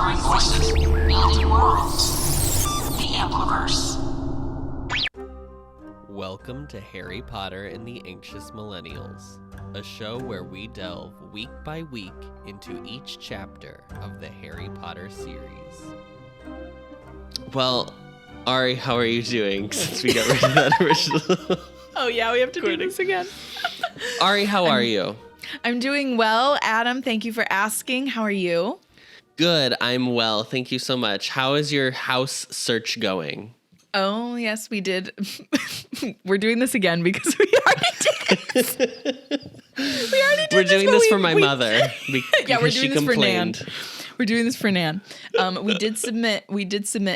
Gathering voices, building worlds. The Ampliverse. Welcome to Harry Potter and the Anxious Millennials, a show where we delve week by week into each chapter of the Harry Potter series. Well, Arri, how are you doing since we got rid of that original? Oh yeah, we have to do this again. Arri, how are you? I'm doing well, Adam. Thank you for asking. How are you? Good, I'm well. Thank you so much. How is your house search going? Oh, yes, we did. We're doing this again because we already did this. We're doing this for my mother because yeah, we're she doing this complained. for Nan. We're doing this for Nan. We did submit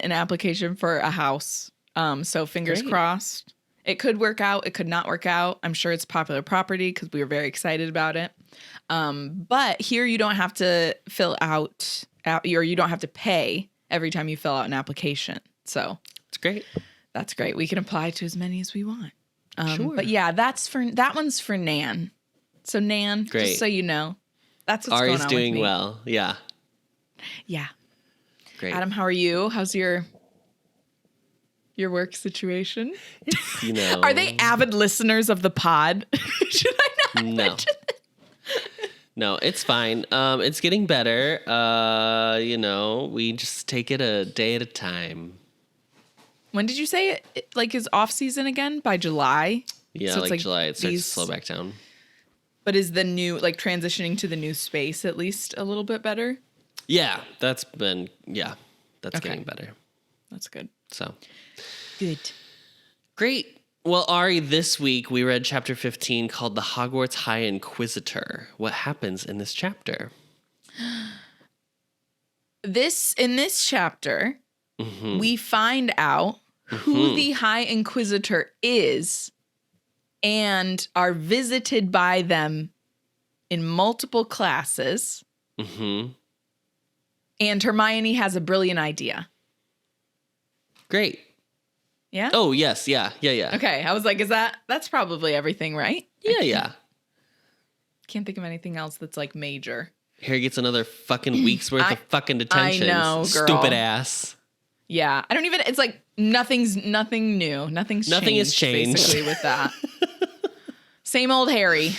an application for a house. So fingers crossed. It could work out. It could not work out. I'm sure it's popular property because we were very excited about it. But here you don't have to fill out, or you don't have to pay every time you fill out an application. So It's great. that's great. We can apply to as many as we want. Sure. But yeah, that one's for Nan. So Nan, Great. just so you know, that's what's going on Ari's with doing me. well. Yeah. Yeah. Great. Adam, how are you? How's your work situation? You know. Are they avid listeners of the pod? Should I not No. mention it? No, it's fine. It's getting better. We just take it a day at a time. When did you say it like is off season again? By July? Yeah, So it's like July, it starts these- to slow back down. But is the new, like transitioning to the new space at least a little bit better? Yeah, that's getting better. That's good. So Good. great. Well, Arri, this week we read chapter 15 called The Hogwarts High Inquisitor. What happens in this chapter? In this chapter, Mm-hmm. we find out who the High Inquisitor is and are visited by them in multiple classes. Mm-hmm. And Hermione has a brilliant idea. Great. Yeah? Oh, yes. Yeah. Okay. I was like, that's probably everything, right? Yeah. Can't think of anything else that's like major. Harry gets another fucking week's worth of fucking detention. I know, girl. Stupid ass. Yeah. It's like nothing new. Nothing has changed. Basically with that. Same old Harry.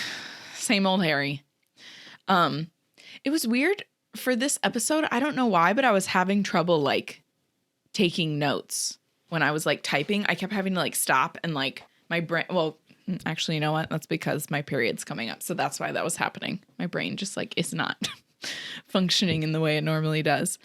It was weird for this episode. I don't know why, but I was having trouble like taking notes when I was like typing. I kept having to like stop and like my brain. Well, actually, you know what? That's because my period's coming up. So that's why that was happening. My brain just like is not functioning in the way it normally does.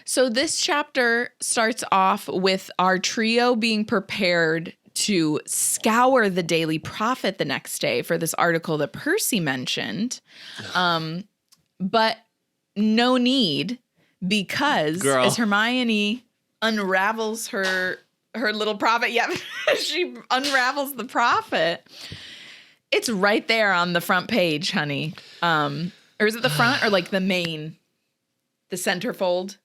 So this chapter starts off with our trio being prepared to scour the Daily Prophet the next day for this article that Percy mentioned. But no need, because as Hermione unravels her little prophet, she unravels the prophet. It's right there on the front page, honey. Or is it the front or like the centerfold?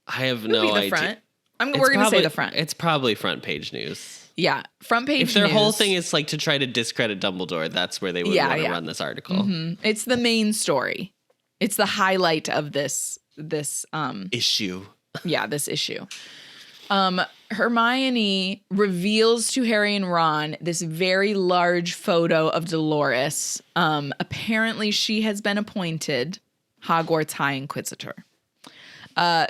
I have no idea. Front. We're going to say the front. It's probably front page news. Yeah, front page news. If their whole thing is like to try to discredit Dumbledore, that's where they would want to run this article. Mm-hmm. It's the main story. It's the highlight of this issue. Yeah, this issue. Hermione reveals to Harry and Ron this very large photo of Dolores. Apparently she has been appointed Hogwarts High Inquisitor.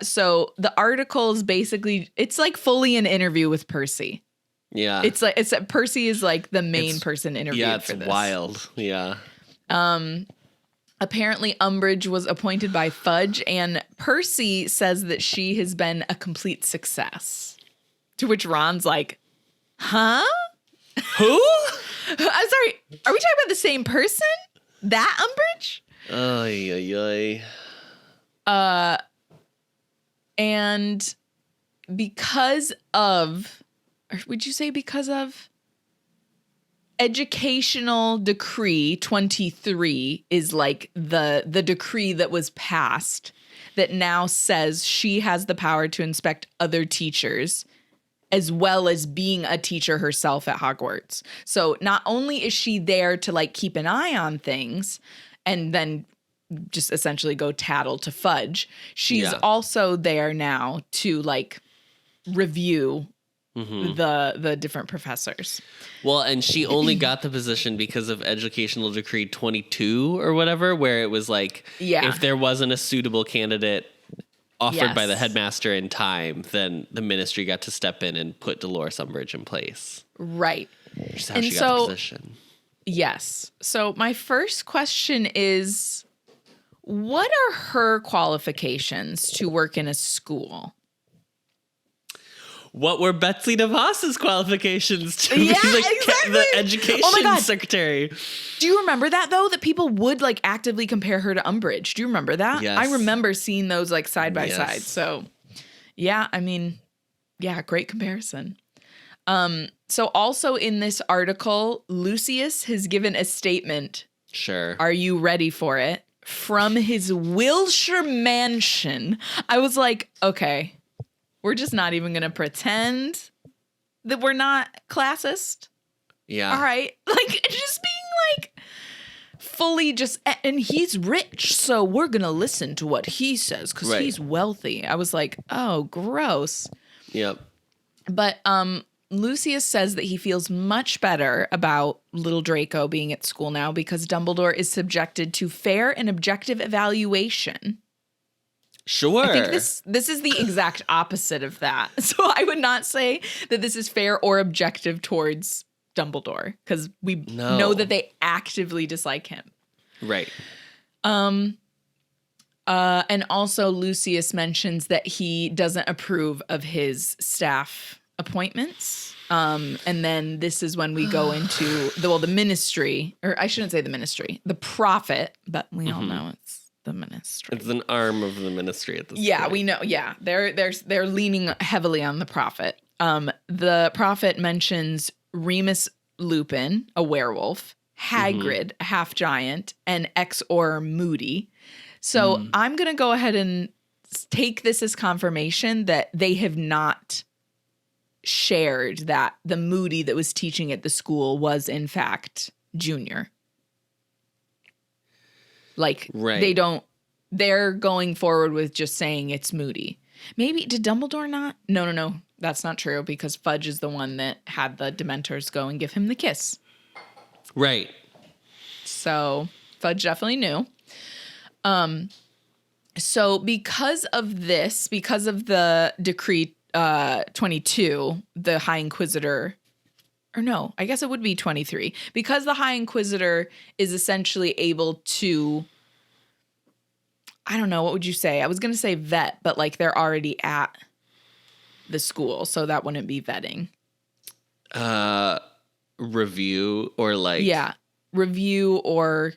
So the article is basically, it's like fully an interview with Percy. Yeah. It's Percy is like the main person interviewed for this. Yeah, it's wild. Yeah. Apparently Umbridge was appointed by Fudge, and Percy says that she has been a complete success. To which Ron's like, huh? Who? I'm sorry. Are we talking about the same person? That Umbridge? Ay. And because of, or would you say because of, Educational Decree 23 is like the decree that was passed that now says she has the power to inspect other teachers as well as being a teacher herself at Hogwarts. So not only is she there to like keep an eye on things and then just essentially go tattle to Fudge. She's Yeah. also there now to like review the different professors. Well, and she only got the position because of Educational Decree 22 or whatever, where it was like, if there wasn't a suitable candidate offered by the headmaster in time, then the ministry got to step in and put Dolores Umbridge in place. Right. Which is how she got the position. Yes. So my first question is, what are her qualifications to work in a school? What were Betsy DeVos's qualifications to be the education secretary? Do you remember that, though? That people would, like, actively compare her to Umbridge. Do you remember that? Yes. I remember seeing those, like, side by side. So, yeah, I mean, yeah, great comparison. So also in this article, Lucius has given a statement. Sure. Are you ready for it? From his Wilshire mansion. I was like, okay, we're just not even going to pretend that we're not classist. Yeah. All right. Like, just being like fully just, and he's rich, so we're going to listen to what he says because he's wealthy. I was like, oh, gross. Yep. But Lucius says that he feels much better about little Draco being at school now because Dumbledore is subjected to fair and objective evaluation. Sure. I think this is the exact opposite of that. So I would not say that this is fair or objective towards Dumbledore because we know that they actively dislike him. Right. And also Lucius mentions that he doesn't approve of his staff appointments. And then this is when we go into the ministry, or I shouldn't say the ministry, the prophet, but we all know it's the ministry. It's an arm of the ministry at this point. Yeah, we know. Yeah, they're leaning heavily on the prophet. The prophet mentions Remus Lupin, a werewolf, Hagrid, a half giant, and Exor Moody. So I'm gonna go ahead and take this as confirmation that they have not shared that the Moody that was teaching at the school was in fact Junior. Like, they're going forward with just saying it's Moody. Maybe, did Dumbledore not? No, that's not true because Fudge is the one that had the Dementors go and give him the kiss. Right. So, Fudge definitely knew. So because of this, because of the Decree 22, the High Inquisitor, or no, I guess it would be 23, because the High Inquisitor is essentially able to, I don't know, what would you say? I was going to say vet, but like they're already at the school, so that wouldn't be vetting. Review or like... Yeah, review or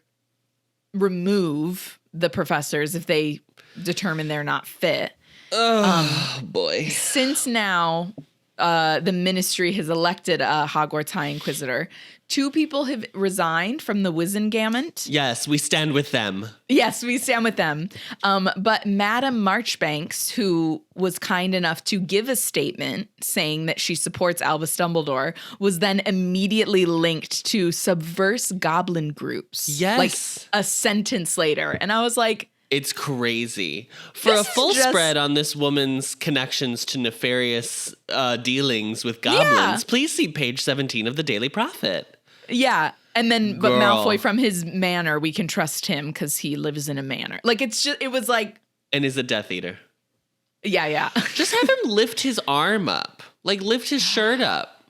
remove the professors if they determine they're not fit. Oh, boy. Since now the ministry has elected a Hogwarts High Inquisitor, 2 people have resigned from the Wizengamot. Yes, we stand with them. Yes, we stand with them. But Madame Marchbanks, who was kind enough to give a statement saying that she supports Albus Dumbledore, was then immediately linked to subverse goblin groups. Yes. Like a sentence later. And I was like, it's crazy. For a full spread on this woman's connections to nefarious dealings with goblins, please see page 17 of the Daily Prophet. Yeah. And then, but Malfoy from his manor, we can trust him because he lives in a manor. Like, it's just, it was like. And is a Death Eater. Yeah. Just have him lift his arm up. Like, lift his shirt up.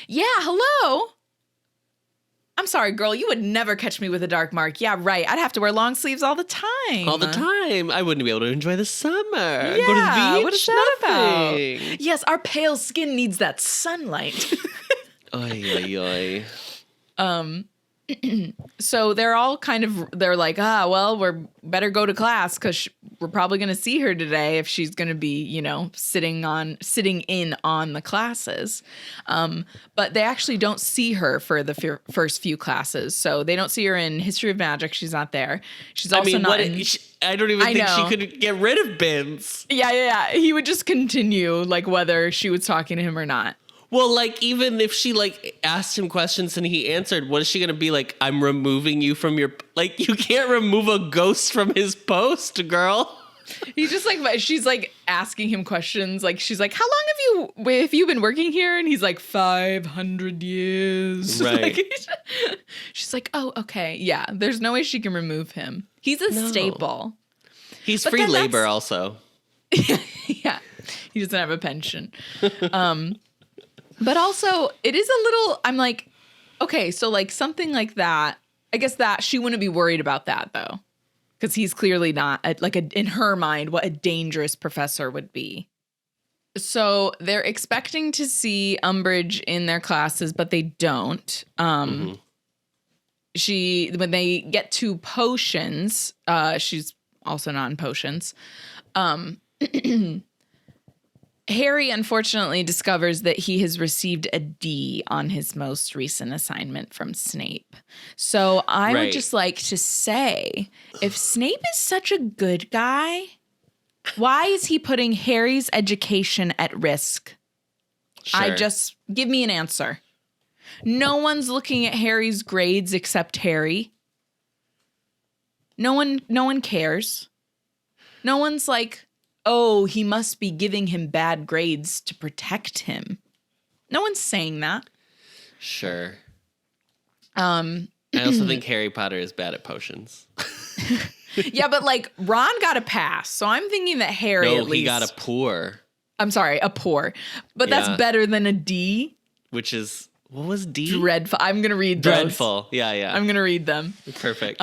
Yeah, hello. I'm sorry, girl. You would never catch me with a dark mark. Yeah, right. I'd have to wear long sleeves all the time. All the time. I wouldn't be able to enjoy the summer. Yeah, go to the beach. what is that about? Yes, our pale skin needs that sunlight. Oy. So they're all kind of, they're like, well, we're better go to class because we're probably going to see her today if she's going to be, you know, sitting in on the classes. But they actually don't see her for the first few classes. So they don't see her in History of Magic. She's not there. She's also not in... I don't even think she could get rid of Bins. Yeah. He would just continue, like, whether she was talking to him or not. Well, like, even if she, like, asked him questions and he answered, what is she going to be like? I'm removing you from your... Like, you can't remove a ghost from his post, girl. He's just like, she's like asking him questions. Like, she's like, how long have you been working here? And he's like, 500 years. Right. Like, she's like, oh, okay. Yeah, there's no way she can remove him. He's a staple. He's free labor also. Yeah, he doesn't have a pension. But also, it is a little, I'm like, okay, so like something like that, I guess that she wouldn't be worried about that though. Because he's clearly not, in her mind, what a dangerous professor would be. So they're expecting to see Umbridge in their classes, but they don't. When they get to potions, she's also not in potions. Harry unfortunately discovers that he has received a D on his most recent assignment from Snape. So I would just like to say, if Snape is such a good guy, why is he putting Harry's education at risk? Sure. Give me an answer. No one's looking at Harry's grades except Harry. No one cares. No one's like, oh, he must be giving him bad grades to protect him. No one's saying that. Sure. I also think Harry Potter is bad at potions. Yeah, but like Ron got a pass, so I'm thinking that Harry at least... he got a poor. I'm sorry, a poor. But that's better than a D. Which is... What was D? Dreadful. I'm going to read those. Dreadful. Yeah. I'm going to read them. Perfect.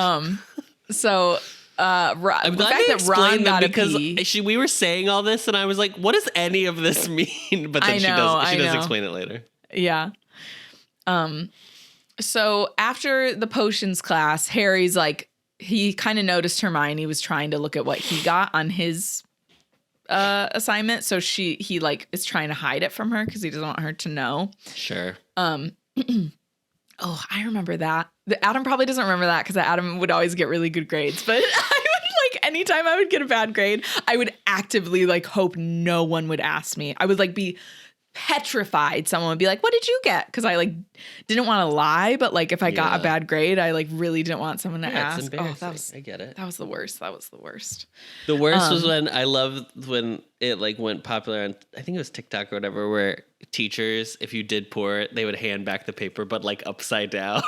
So... I'm glad they explained them because we were saying all this and I was like, what does any of this mean? But then she does explain it later. Yeah. So after the potions class, Harry's like, he kind of noticed Hermione was trying to look at what he got on his assignment. So he like is trying to hide it from her because he doesn't want her to know. Sure. Oh, I remember that. Adam probably doesn't remember that because Adam would always get really good grades. But I would like anytime I would get a bad grade, I would actively like hope no one would ask me. I would like be petrified. Someone would be like, "What did you get?" Because I like didn't want to lie, but like if I got a bad grade, I like really didn't want someone to ask. It's embarrassing. I get it. That was the worst. The worst was when I loved when it like went popular on, I think it was TikTok or whatever, where teachers, if you did poor, they would hand back the paper, but like upside down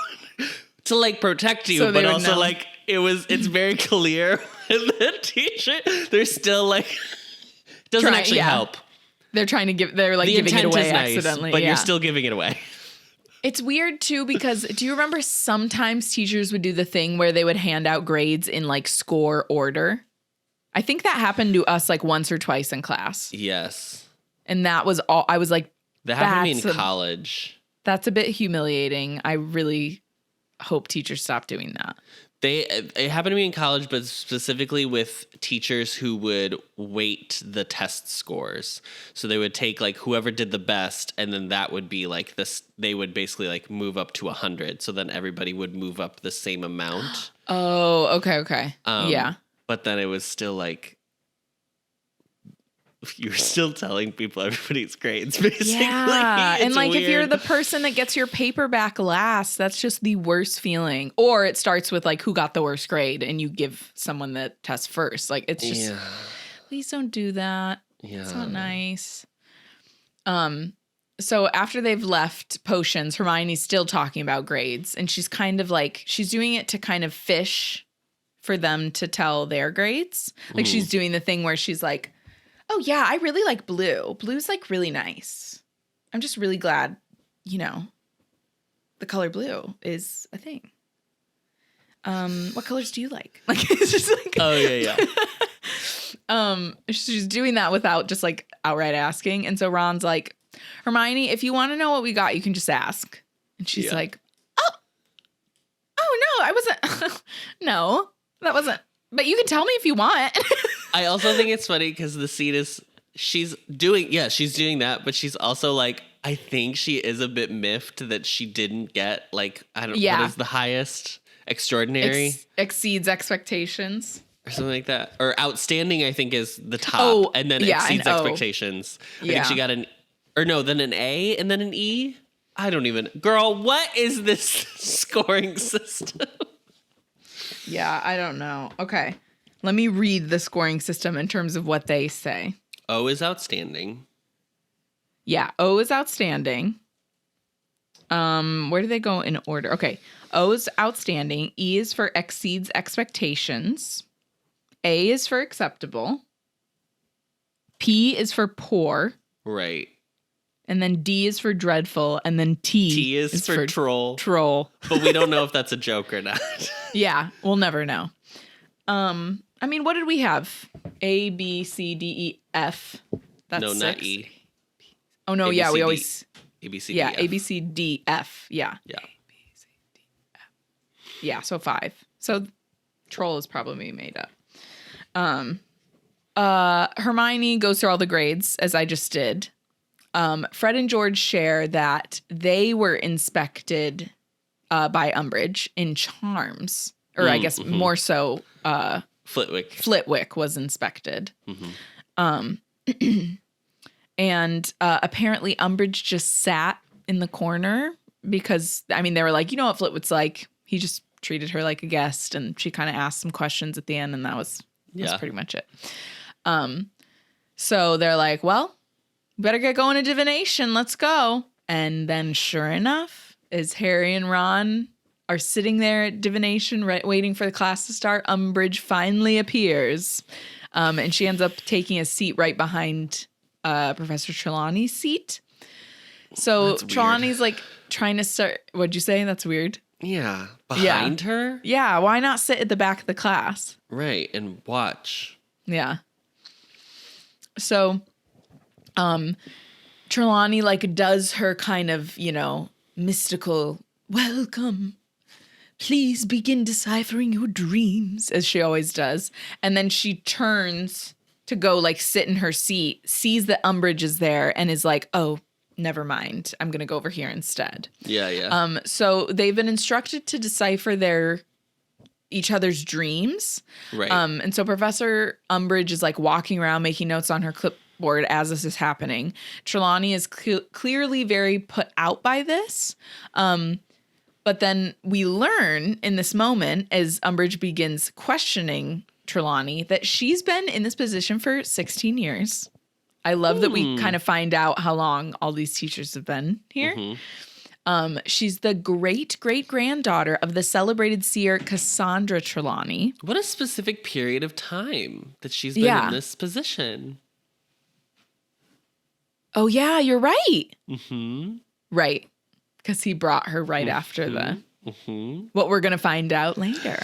to like protect you. So but also like it's very clear in the teacher. They're still like, doesn't actually help. They're trying to they're like giving it away accidentally. But you're still giving it away. It's weird too, because do you remember sometimes teachers would do the thing where they would hand out grades in like score order? I think that happened to us like once or twice in class. Yes. And that was all, I was like, that happened to me in college. That's a bit humiliating. I really hope teachers stop doing that. It happened to me in college, but specifically with teachers who would weight the test scores. So they would take like whoever did the best, and then that would be like this. They would basically like move up to 100. So then everybody would move up the same amount. Oh, okay. Yeah. But then it was still like, you're still telling people everybody's grades, basically. Yeah, and like weird. If you're the person that gets your paper back last, that's just the worst feeling. Or it starts with like who got the worst grade, and you give someone the test first. Like it's just, please don't do that. Yeah, it's not nice. So after they've left potions, Hermione's still talking about grades, and she's kind of like she's doing it to kind of fish for them to tell their grades. Like she's doing the thing where she's like, oh, yeah, I really like blue. Blue's like really nice. I'm just really glad, the color blue is a thing. What colors do you like? Like, it's just like, oh, yeah. She's doing that without just like outright asking. And so Ron's like, Hermione, if you want to know what we got, you can just ask. And she's like, oh, no, I wasn't. No, that wasn't. But you can tell me if you want. I also think it's funny because the scene is, she's doing that, but she's also like, I think she is a bit miffed that she didn't get like, I don't know, what is the highest? Extraordinary? Exceeds expectations. Or something like that. Or outstanding, I think, is the top. And then exceeds expectations. I think she got an Or no, then an A and then an E? I don't even... Girl, what is this scoring system? Yeah, I don't know. Okay. Let me read the scoring system in terms of what they say. O is outstanding. Yeah, O is outstanding. Where do they go in order? Okay. O is outstanding. E is for exceeds expectations. A is for acceptable. P is for poor. Right. And then D is for dreadful. And then T is for troll. Troll. But we don't know if that's a joke or not. Yeah, we'll never know. I mean, what did we have? A, B, C, D, E, F. That's no, 6. not E. Oh, no, A, B, we C, always... A, B, C, yeah, D, F. A, B, C, D, F. Yeah. Yeah. A, B, C, D, F. Yeah, so 5. So troll is probably made up. Hermione goes through all the grades, as I just did. Fred and George share that they were inspected by Umbridge in charms. Or I guess more so... Flitwick was inspected. And apparently Umbridge just sat in the corner because, I mean, they were like, you know what Flitwick's like? He just treated her like a guest, and she kind of asked some questions at the end, and that was pretty much it. So they're like, well, better get going to divination. Let's go. And then sure enough, as Harry and Ron are sitting there at divination, waiting for the class to start, Umbridge finally appears. And she ends up taking a seat right behind Professor Trelawney's seat. So Trelawney's like trying to start. What'd you say? That's weird. Yeah. Behind her? Yeah. Why not sit at the back of the class? Right. And watch. Yeah. So Trelawney like does her kind of, mystical welcome. Please begin deciphering your dreams, as she always does. And then she turns to go like sit in her seat, sees that Umbridge is there, and is like, oh, never mind. I'm going to go over here instead. Yeah. So they've been instructed to decipher each other's dreams. Right. And so Professor Umbridge is like walking around making notes on her clipboard as this is happening. Trelawney is clearly very put out by this. But then we learn in this moment, as Umbridge begins questioning Trelawney, that she's been in this position for 16 years. I love that we kind of find out how long all these teachers have been here. She's the great-great-granddaughter of the celebrated seer Cassandra Trelawney. What a specific period of time that she's been in this position. Oh, yeah, you're right. Right. Because he brought her right after what we're going to find out later.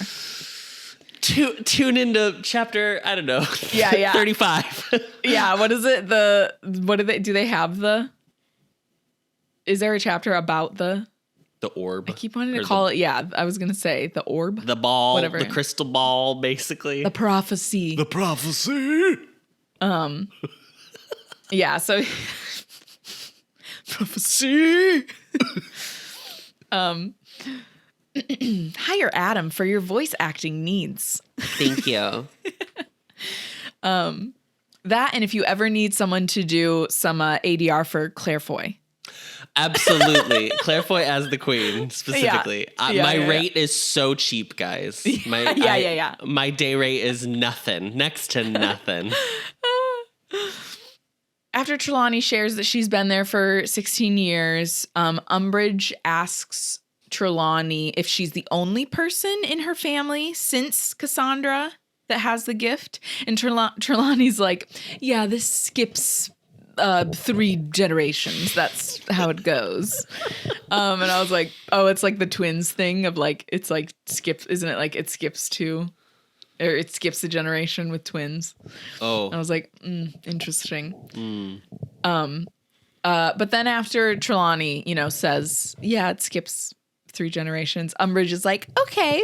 Tune into chapter, I don't know. 35. Yeah, what is it? Do they have is there a chapter about the orb? I keep wanting to call it, I was going to say the orb. The ball, whatever. The crystal ball, basically. The prophecy. The prophecy. Yeah, so prophecy. Hire Adam for your voice acting needs. Thank you. That, and if you ever need someone to do some ADR for Claire Foy. Absolutely. Claire Foy as the queen, specifically. My rate is so cheap, guys. My day rate is nothing. Next to nothing. After Trelawney shares that she's been there for 16 years, Umbridge asks Trelawney if she's the only person in her family since Cassandra that has the gift. And Trelawney's like, yeah, this skips 3 generations. That's how it goes. And I was like, oh, it's like the twins thing of like, it's like skips, isn't it? Like it skips 2. Or it skips a generation with twins. Oh. I was like, interesting. But then after Trelawney, says, yeah, it skips 3 generations, Umbridge is like, okay,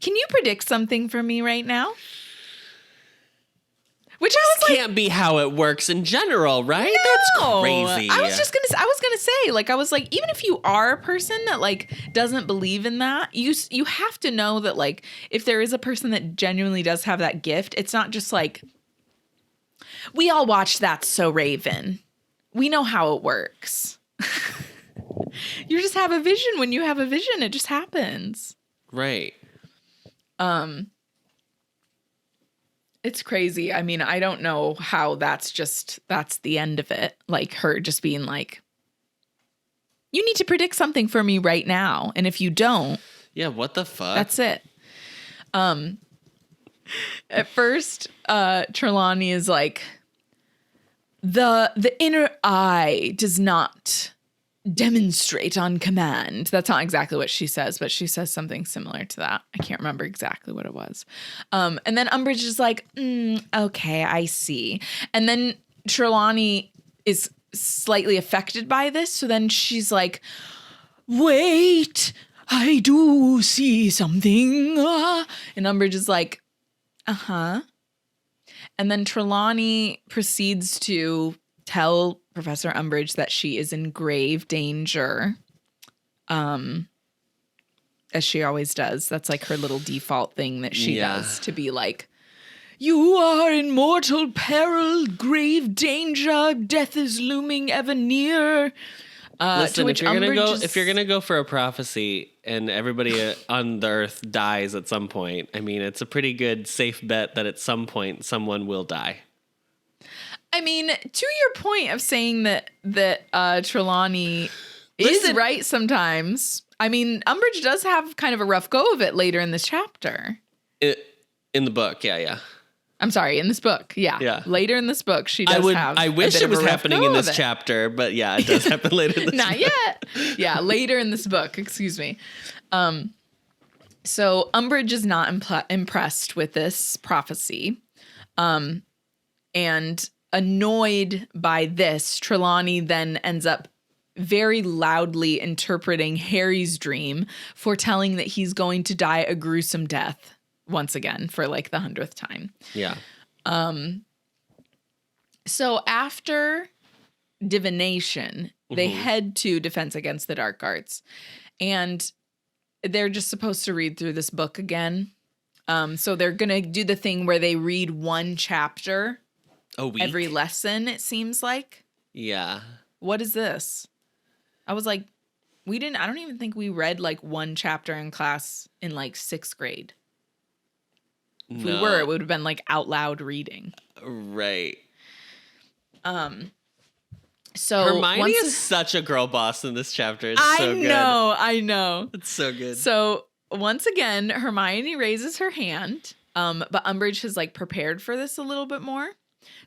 can you predict something for me right now? Which I was like, can't be how it works in general, right? No. That's crazy. I was gonna say, like, I was like, even if you are a person that like doesn't believe in that, you have to know that like if there is a person that genuinely does have that gift, it's not just like we all watched That's So Raven. we know how it works. You just have a vision. When you have a vision, it just happens. Right. It's crazy. I mean, I don't know how that's the end of it. Like her just being like, you need to predict something for me right now. And if you don't. Yeah, what the fuck? That's it. At first, Trelawney is like, the inner eye does not demonstrate on command. That's not exactly what she says, but she says something similar to that. I can't remember exactly what it was. And then Umbridge is like, okay, I see. And then Trelawney is slightly affected by this. So then she's like, wait, I do see something. And Umbridge is like, uh-huh. And then Trelawney proceeds to tell Professor Umbridge that she is in grave danger, as she always does. That's like her little default thing that she does, to be like, you are in mortal peril, grave danger, death is looming ever near. Listen, if you're gonna go for a prophecy and everybody on the earth dies at some point, I mean, it's a pretty good safe bet that at some point someone will die. I mean, to your point of saying that Trelawney is right sometimes. I mean, Umbridge does have kind of a rough go of it later in this chapter. In the book, yeah. I'm sorry, in this book, yeah. Later in this book, she does have. I wish it was happening in this chapter, but yeah, it does happen later in this book. Not yet. Yeah, later in this book, excuse me. So Umbridge is not impressed with this prophecy. And annoyed by this, Trelawney then ends up very loudly interpreting Harry's dream, foretelling that he's going to die a gruesome death once again for like the 100th time. Yeah. So after divination, they head to Defense Against the Dark Arts, and they're just supposed to read through this book again. So they're going to do the thing where they read one chapter a week? Every lesson, it seems like. Yeah. What is this? I was like, I don't even think we read like one chapter in class in like 6th grade. If we were, it would have been like out loud reading. Right. So Hermione is such a girl boss in this chapter. It's so good. I know. It's so good. So once again, Hermione raises her hand, but Umbridge has like prepared for this a little bit more.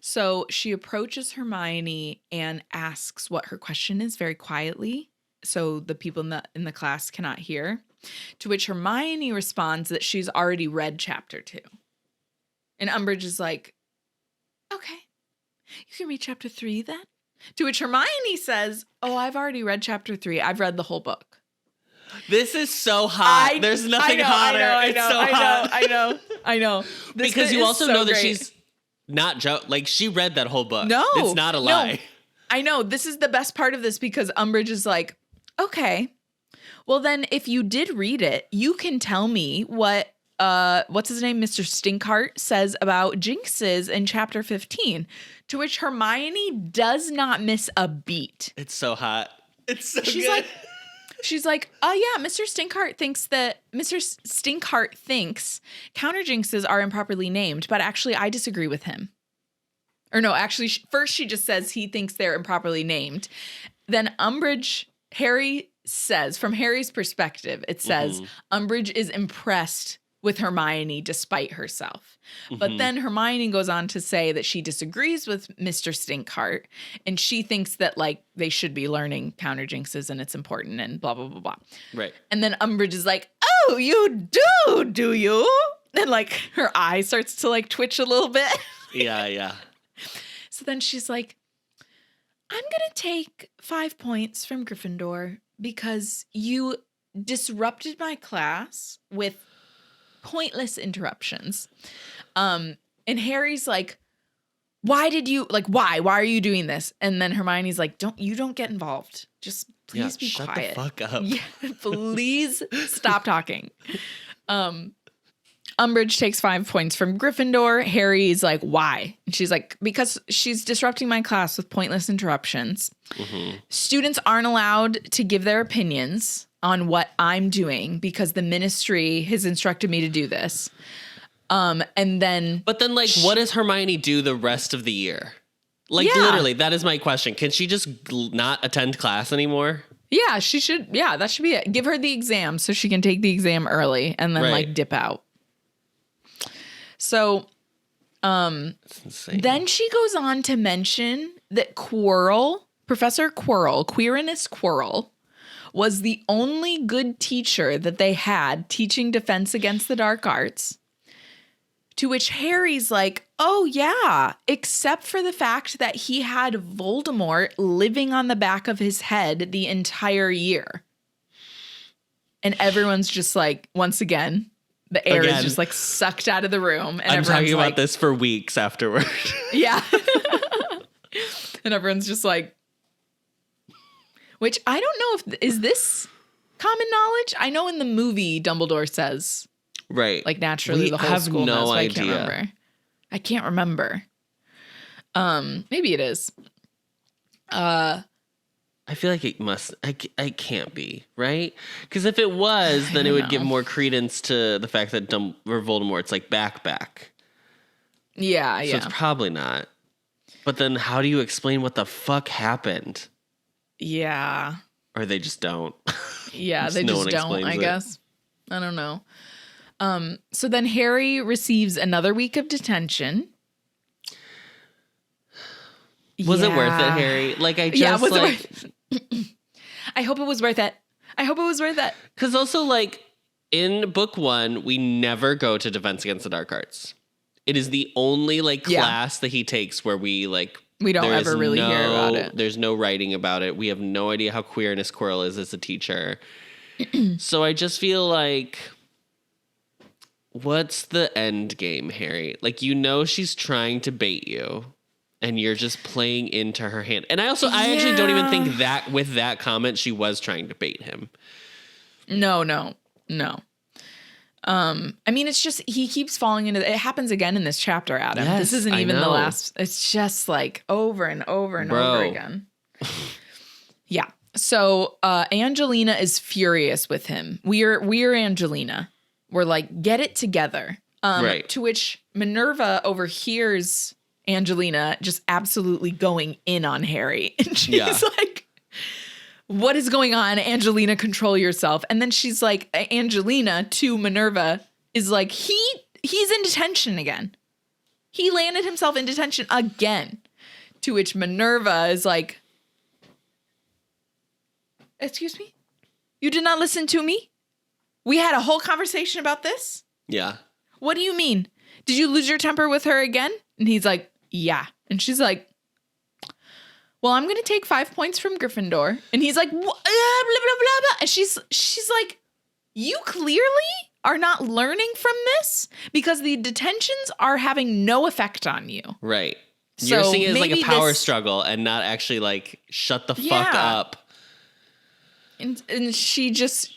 So she approaches Hermione and asks what her question is very quietly, so the people in the class cannot hear. To which Hermione responds that she's already read chapter 2. And Umbridge is like, okay, you can read chapter 3 then? To which Hermione says, oh, I've already read chapter 3. I've read the whole book. This is so hot. There's nothing hotter. I know. Because you also know that she's not like she read that whole book. No. It's not a lie. I know. This is the best part of this because Umbridge is like, okay, well then if you did read it, you can tell me what what's his name, Mr. Stinkheart says about jinxes in chapter 15. To which Hermione does not miss a beat. It's so hot. It's so She's good. like, she's like, oh yeah, Mr. Stinkheart thinks counter jinxes are improperly named, but actually I disagree with him. Or no, actually, first she just says he thinks they're improperly named. Then Harry says, from Harry's perspective, it says Umbridge is impressed with Hermione despite herself. But then Hermione goes on to say that she disagrees with Mr. Stinkheart and she thinks that like they should be learning counter jinxes and it's important and blah, blah, blah, blah. Right. And then Umbridge is like, oh, you do you? And like her eye starts to like twitch a little bit. Yeah. So then she's like, I'm going to take 5 points from Gryffindor because you disrupted my class with pointless interruptions. And Harry's like, why are you doing this? And then Hermione's like, don't get involved. Just please be quiet. Shut the fuck up. Yeah, please stop talking. Umbridge takes 5 points from Gryffindor. Harry's like, why? And she's like, because she's disrupting my class with pointless interruptions. Mm-hmm. Students aren't allowed to give their opinions on what I'm doing because the ministry has instructed me to do this. But then like, what does Hermione do the rest of the year? Like, literally, that is my question. Can she just not attend class anymore? Yeah, she should. Yeah, that should be it. Give her the exam so she can take the exam early and then like dip out. So, then she goes on to mention that Professor Quirinus Quirrell, was the only good teacher that they had teaching defense against the dark arts. To which Harry's like, oh yeah, except for the fact that he had Voldemort living on the back of his head the entire year. And everyone's just like, once again, the air is just like sucked out of the room. And I'm talking about this for weeks afterward. Yeah. And everyone's just like, which I don't know is this common knowledge? I know in the movie Dumbledore says, right, like naturally the whole school knows. No idea. I can't remember. Maybe it is. I feel like it must. I can't be, right? Because if it was, then it would give more credence to the fact that Voldemort's like back. Yeah. So it's probably not. But then, how do you explain what the fuck happened? Yeah. Or they just don't. Yeah, they just don't. I guess. I don't know. So then Harry receives another week of detention. Was it worth it, Harry? Like, I just was like. It I hope it was worth it. Because also, like, in book 1, we never go to Defense Against the Dark Arts. It is the only class that he takes where we don't ever really hear about it. There's no writing about it. We have no idea how Quirinus Quirrell is as a teacher. So I just feel like, what's the end game, Harry? Like, she's trying to bait you, and you're just playing into her hand. And I actually don't even think that with that comment, she was trying to bait him. No. I mean, it's just, he keeps falling into it. Happens again in this chapter, Adam. Yes, this isn't even the last. It's just like over and over and over again. Yeah. So Angelina is furious with him. We're Angelina. We're like, get it together. Right. To which Minerva overhears Angelina just absolutely going in on Harry. And she's like, what is going on? Angelina, control yourself. And then she's like, Angelina to Minerva is like, he's in detention again. He landed himself in detention again. To which Minerva is like, excuse me? You did not listen to me? We had a whole conversation about this? Yeah. What do you mean? Did you lose your temper with her again? And he's like, yeah. And she's like, well, I'm going to take 5 points from Gryffindor. And he's like, blah, blah, blah, blah. And she's like, you clearly are not learning from this because the detentions are having no effect on you. Right. You're seeing it as like a power struggle and not actually like, shut the fuck up. And she's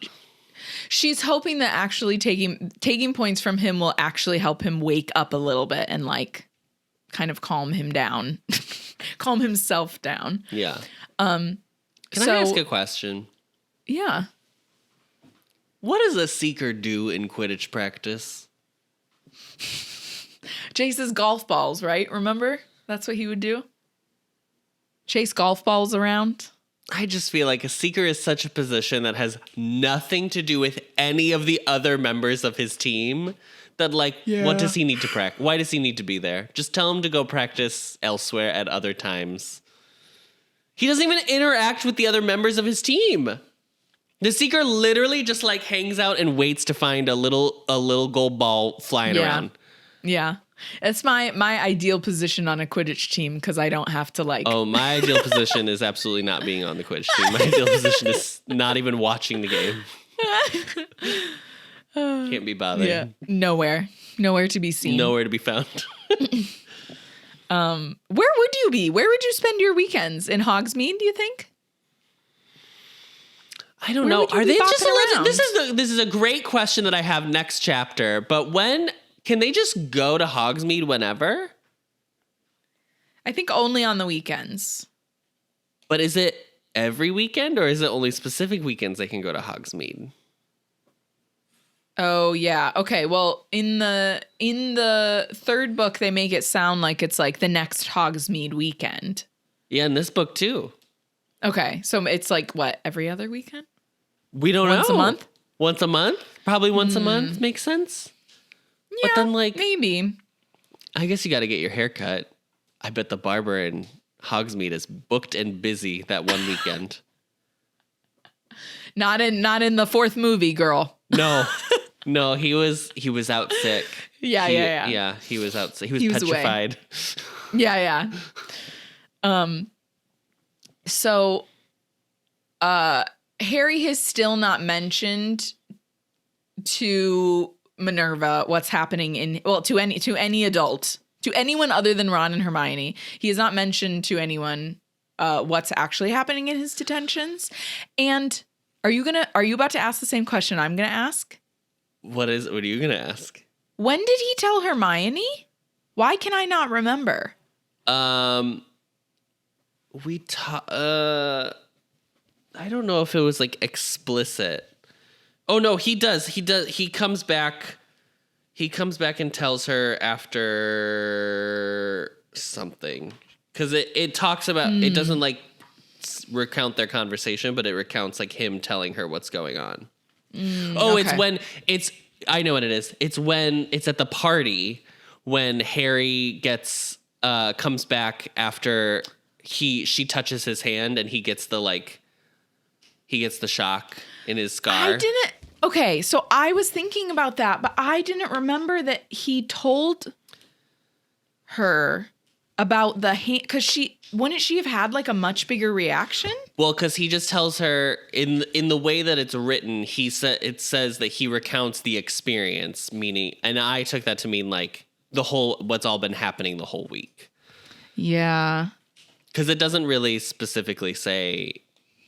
hoping that actually taking points from him will actually help him wake up a little bit and like kind of calm him down, calm himself down. Yeah. Can I ask a question? Yeah. What does a seeker do in Quidditch practice? Chases golf balls, right? Remember? That's what he would do? Chase golf balls around. I just feel like a seeker is such a position that has nothing to do with any of the other members of his team. That, like, what does he need to practice? Why does he need to be there? Just tell him to go practice elsewhere at other times. He doesn't even interact with the other members of his team. The seeker literally just, like, hangs out and waits to find a little gold ball flying around. Yeah. It's my ideal position on a Quidditch team because I don't have to, like... Oh, my ideal position is absolutely not being on the Quidditch team. My ideal position is not even watching the game. Can't be bothered. Yeah. Nowhere to be seen. Nowhere to be found. Where would you be? Where would you spend your weekends? In Hogsmeade, do you think? I don't know. Are they just this is a great question that I have next chapter, but when can they just go to Hogsmeade whenever? I think only on the weekends. But is it every weekend or is it only specific weekends they can go to Hogsmeade? Oh yeah. Okay. Well, in the third book, they make it sound like it's like the next Hogsmeade weekend. Yeah, in this book too. Okay, so it's like what, every other weekend? We don't know. Once a month? Once a month? Probably once a month makes sense. Yeah, but then like maybe. I guess you got to get your hair cut. I bet the barber in Hogsmeade is booked and busy that one weekend. Not in the fourth movie, girl. No, he was out sick. Yeah. Yeah, he was out sick. He was petrified. Away. Yeah. So, Harry has still not mentioned to Minerva what's happening to any adult, to anyone other than Ron and Hermione. He has not mentioned to anyone what's actually happening in his detentions. And are you about to ask the same question I'm going to ask? What are you going to ask? When did he tell Hermione? Why can I not remember? I don't know if it was like explicit. Oh no, he does. He comes back and tells her after something. Cause it talks about, it doesn't like recount their conversation, but it recounts like him telling her what's going on. Okay. I know what it is. It's when it's at the party when Harry comes back after she touches his hand and he gets the shock in his scar. Okay, so I was thinking about that, but I didn't remember that he told her about the hand, because wouldn't she have had like a much bigger reaction? Well, because he just tells her in the way that it's written, it says that he recounts the experience, meaning, and I took that to mean like what's all been happening the whole week. Yeah. Because it doesn't really specifically say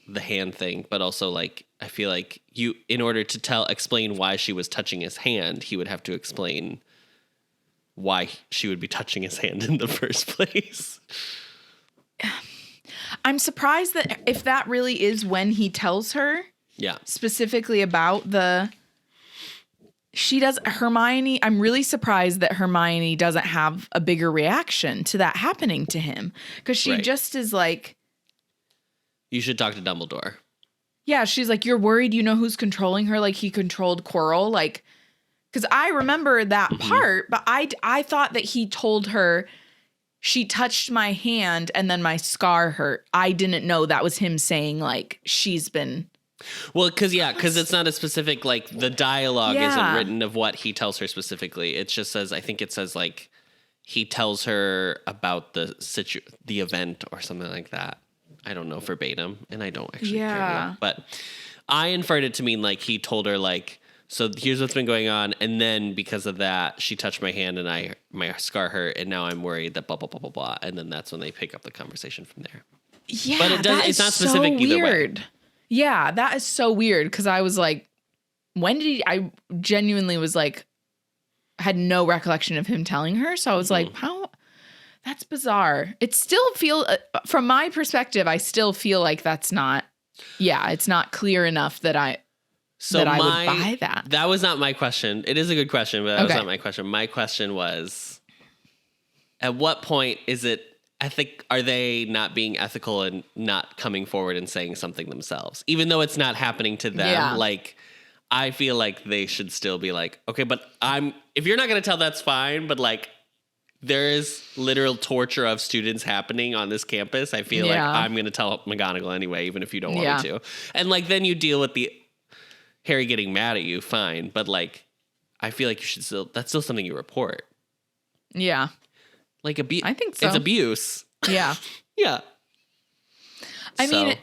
the hand thing, but also like I feel like in order to explain why she was touching his hand, he would have to explain why she would be touching his hand in the first place. I'm surprised that if that really is when he tells her, specifically about Hermione, I'm really surprised that Hermione doesn't have a bigger reaction to that happening to him. Because she just is like, you should talk to Dumbledore. Yeah, she's like, you're worried you know who's controlling her? Like he controlled Quirrell? Like, because I remember that part, but I thought that he told her she touched my hand and then my scar hurt. I didn't know that was him saying like she's been... Well, because it's not a specific, like, the dialogue isn't written of what he tells her specifically. It just says, I think it says, like, he tells her about the event or something like that. I don't know verbatim, and I don't actually care. But I inferred it to mean, like, he told her, like, so here's what's been going on, and then because of that, she touched my hand, and my scar hurt, and now I'm worried that blah, blah, blah, blah, blah. And then that's when they pick up the conversation from there. Yeah, but it's not specific so either weird. way. Yeah, that is so weird because I was like, I genuinely was like, had no recollection of him telling her. So I was like, how? That's bizarre. It still from my perspective, I still feel like that's not, it's not clear enough that I would buy that. That was not my question. It is a good question, but that was not my question. My question was, at what point is it, are they not being ethical and not coming forward and saying something themselves? Even though it's not happening to them, like, I feel like they should still be like, okay, but if you're not going to tell, that's fine. But like, there is literal torture of students happening on this campus. I feel like I'm going to tell McGonagall anyway, even if you don't want me to. And like, then you deal with the Harry getting mad at you, fine. But like, I feel like that's still something you report. Yeah. Like I think so. It's abuse. Yeah. Yeah. I mean,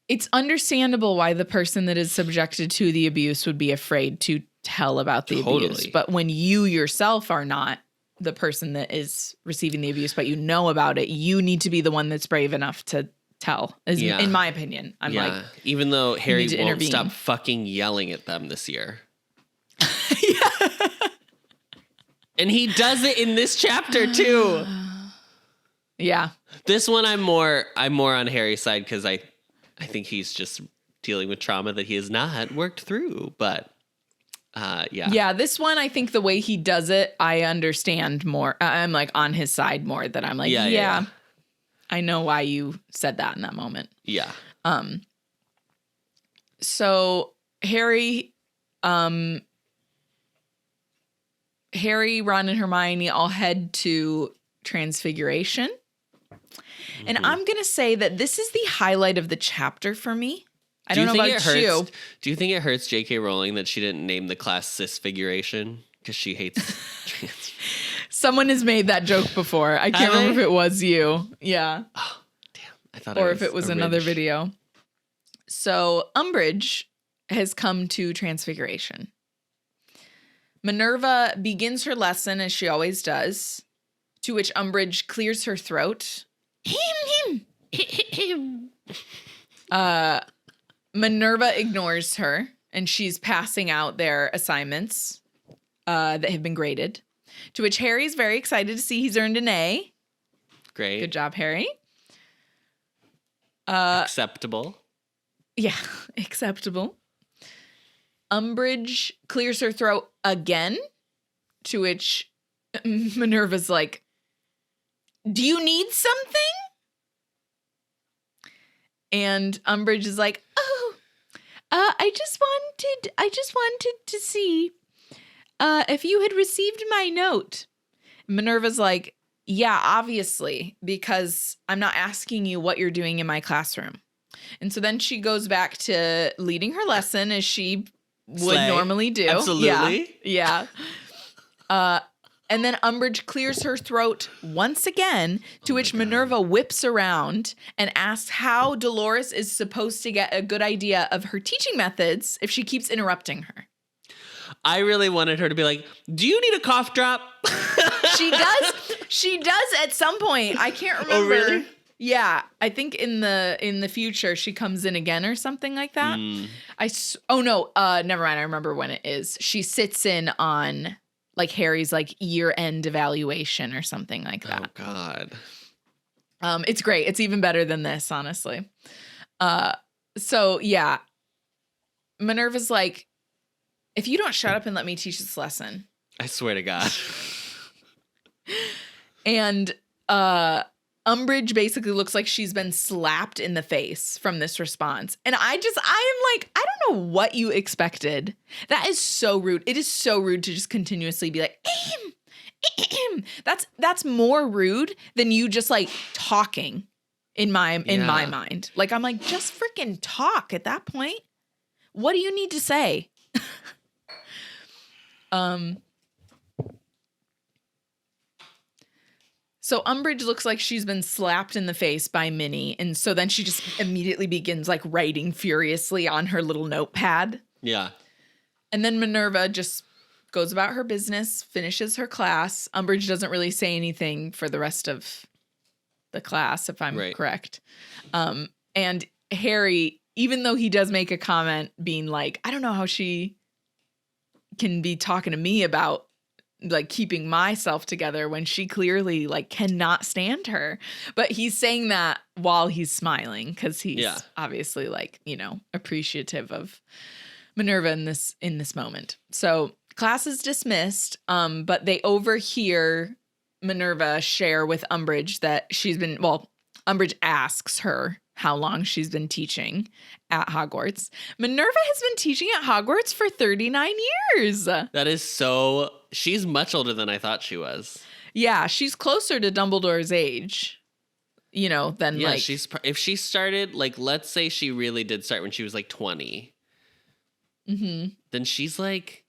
it's understandable why the person that is subjected to the abuse would be afraid to tell about the abuse. But when you yourself are not the person that is receiving the abuse, but you know about it, you need to be the one that's brave enough to tell, in my opinion. I'm like, even though Harry won't intervene. stop fucking yelling at them this year. And he does it in this chapter too. Yeah. This one I'm more on Harry's side because I think he's just dealing with trauma that he has not worked through. But yeah, this one I think the way he does it, I understand more. I'm like on his side more. That I'm like, yeah. I know why you said that in that moment. Yeah. So Harry, Ron, and Hermione all head to Transfiguration. And I'm going to say that this is the highlight of the chapter for me. I don't know about you. Do you think it hurts J.K. Rowling that she didn't name the class Cisfiguration? Because she hates trans. Someone has made that joke before. I can't remember if it was you. Yeah. Oh, damn. I thought or if it was another video. So Umbridge has come to Transfiguration. Minerva begins her lesson as she always does, to which Umbridge clears her throat. Minerva ignores her, and she's passing out their assignments that have been graded, to which Harry's very excited to see he's earned an A. Great. Good job, Harry. Acceptable. Yeah, acceptable. Umbridge clears her throat again, to which Minerva's like, do you need something? And Umbridge is like, I just wanted to see if you had received my note. Minerva's like, yeah, obviously, because I'm not asking you what you're doing in my classroom. And so then she goes back to leading her lesson as she would normally do. Absolutely. Yeah. And then Umbridge clears her throat once again, to which Minerva whips around and asks how Dolores is supposed to get a good idea of her teaching methods if she keeps interrupting her. I really wanted her to be like, do you need a cough drop? She does. She does at some point. I can't remember. Oh, really? Yeah. I think in the future she comes in again or something like that. Never mind. I remember when it is. She sits in on like Harry's like year-end evaluation or something like that. Oh God. It's great. It's even better than this, honestly. So yeah. Minerva's like, if you don't shut up and let me teach this lesson. I swear to God. And Umbridge basically looks like she's been slapped in the face from this response. And I am like, I don't know what you expected. That is so rude. It is so rude to just continuously be like, ahem. That's more rude than you just like talking in my mind. Like, I'm like, just freaking talk at that point. What do you need to say? So Umbridge looks like she's been slapped in the face by Minnie. And so then she just immediately begins like writing furiously on her little notepad. Yeah. And then Minerva just goes about her business, finishes her class. Umbridge doesn't really say anything for the rest of the class, if I'm correct. And Harry, even though he does make a comment being like, I don't know how she can be talking to me about like keeping myself together when she clearly like cannot stand her. But he's saying that while he's smiling because he's obviously like, you know, appreciative of Minerva in this moment. So class is dismissed, but they overhear Minerva share with Umbridge that Umbridge asks her how long she's been teaching at Hogwarts. Minerva has been teaching at Hogwarts for 39 years. That is she's much older than I thought she was. Yeah, she's closer to Dumbledore's age, you know, than if she started, like, let's say she really did start when she was like 20. Mm-hmm. Then she's like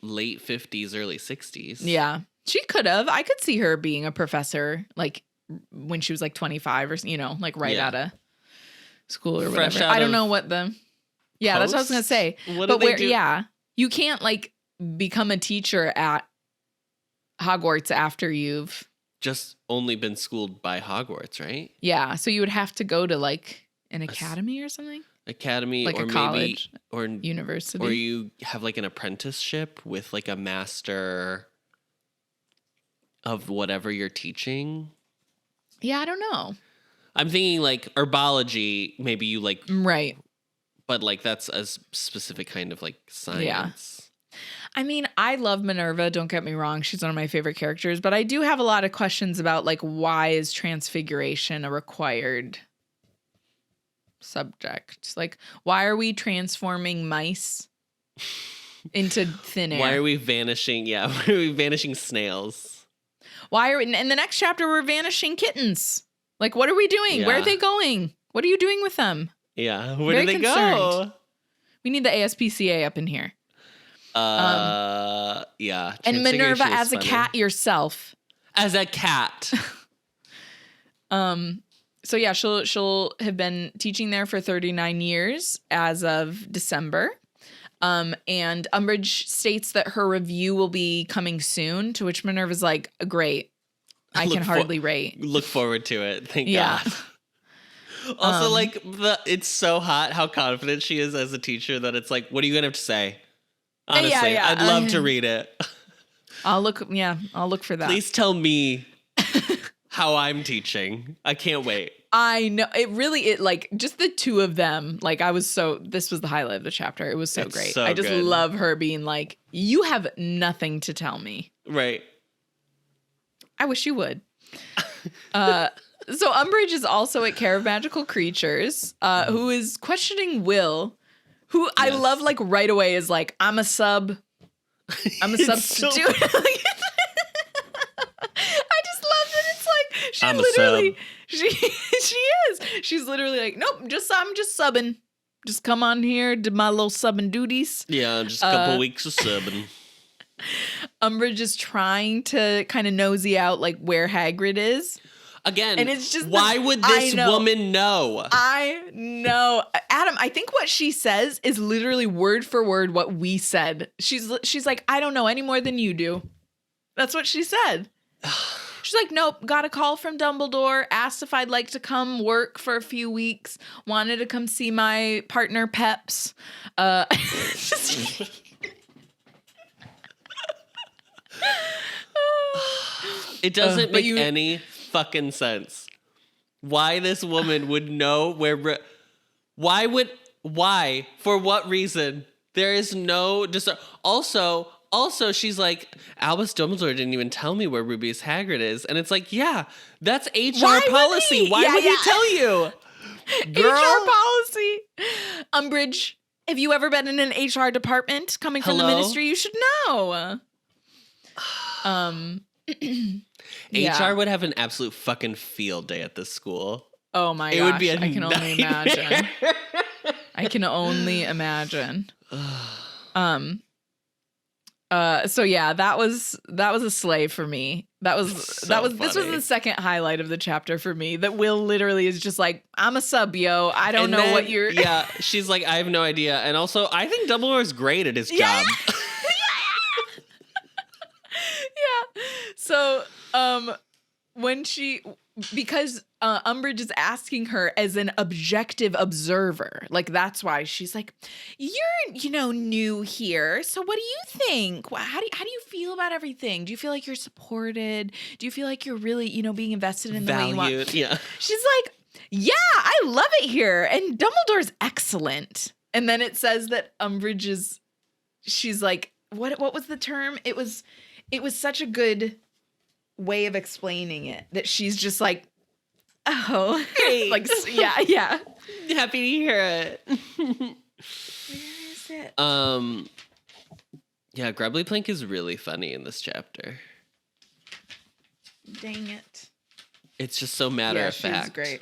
late 50s, early 60s. Yeah, she could have. I could see her being a professor, like, when she was like 25 or, you know, like right out of school or fresh whatever. I don't know what that's what I was going to say. You can't like become a teacher at Hogwarts after you've just only been schooled by Hogwarts, right? Yeah, so you would have to go to like an academy or something? Academy, like or a college, or university, or you have like an apprenticeship with like a master of whatever you're teaching. Yeah, I don't know. I'm thinking like herbology, maybe you like, right, but like that's a specific kind of like science. Yeah. I mean, I love Minerva, don't get me wrong, she's one of my favorite characters, but I do have a lot of questions about like why is transfiguration a required subject? Like, why are we transforming mice into thin air? Why are we vanishing? Yeah, why are we vanishing snails? Why are we, in the next chapter we're vanishing kittens? Like, what are we doing? Yeah. Where are they going? What are you doing with them? Yeah, where Very do they concerned. go? We need the ASPCA up in here. Yeah. And Minerva as a cat yourself. As a cat. So yeah, she'll have been teaching there for 39 years as of December. And Umbridge states that her review will be coming soon, to which Minerva's like, great. I can hardly wait. Look forward to it. Thank God. Also, like, it's so hot how confident she is as a teacher that it's like, what are you going to have to say? Honestly, yeah. I'd love to read it. I'll look for that. Please tell me how I'm teaching. I can't wait. I know it like just the two of them. Like this was the highlight of the chapter. It was so great. So I just good. love her being like, you have nothing to tell me. Right. I wish you would. So Umbridge is also at Care of Magical Creatures, who is questioning Will, who I love like right away is like, I'm a substitute. So I just love that it's like she I'm literally she is. She's literally like, nope, I'm just subbing. Just come on here, did my little subbing duties. Yeah, just a couple weeks of subbing. Umbridge is trying to kind of nosy out like where Hagrid is. Again, and it's just why would this woman know? I know. Adam, I think what she says is literally word for word what we said. She's like, I don't know any more than you do. That's what she said. She's like, nope, got a call from Dumbledore, asked if I'd like to come work for a few weeks, wanted to come see my partner Peps. It doesn't make any fucking sense. Why this woman would know where... Why? For what reason? There is no... Also, she's like, Albus Dumbledore didn't even tell me where Rubius Hagrid is. And it's like, yeah, that's HR policy. Why would he tell you? Girl? HR policy. Umbridge, have you ever been in an HR department coming from the ministry? You should know. HR would have an absolute fucking field day at this school. Oh my gosh, would be I can only imagine. I can only imagine. So yeah, that was a slay for me. This was the second highlight of the chapter for me. That Will literally is just like, I'm a sub, yo. I don't know what you're. Yeah, she's like, I have no idea. And also, I think Dumbledore is great at his job. Yeah. So, because Umbridge is asking her as an objective observer, like that's why she's like, you're, new here. So what do you think? How do you feel about everything? Do you feel like you're supported? Do you feel like you're really, being invested in the way you want? Yeah. She's like, yeah, I love it here. And Dumbledore's excellent. And then it says that Umbridge she's like, what was the term? It was such a good way of explaining it that she's just like, oh, great. like, yeah. Happy to hear it. Where is it? Yeah, Grubbly Plank is really funny in this chapter. Dang it. It's just so matter of fact. She's great.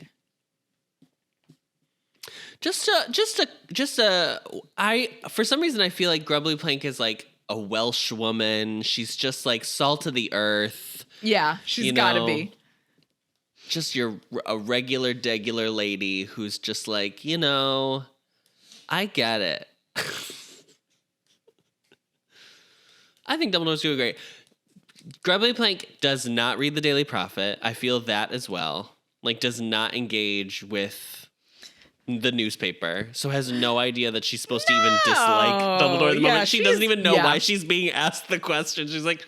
For some reason I feel like Grubbly Plank is like a Welsh woman. She's just like salt of the earth. Yeah, she's gotta be. Just a regular degular lady who's just like, I get it. I think Dumbledore's doing great. Grubbly Plank does not read the Daily Prophet. I feel that as well. Like, does not engage with the newspaper, so has no idea that she's supposed to even dislike Dumbledore at the moment. She doesn't even know why she's being asked the question. She's like,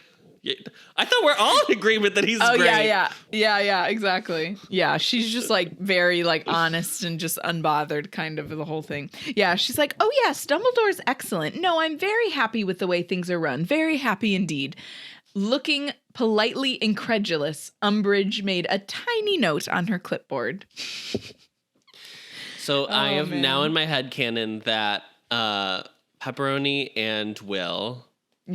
I thought we're all in agreement that he's great. Yeah, exactly. Yeah, she's just like very like honest and just unbothered kind of the whole thing. Yeah, she's like, oh yes, Dumbledore's excellent. No, I'm very happy with the way things are run. Very happy indeed. Looking politely incredulous, Umbridge made a tiny note on her clipboard. So I have now in my head canon that Pepperoni and Will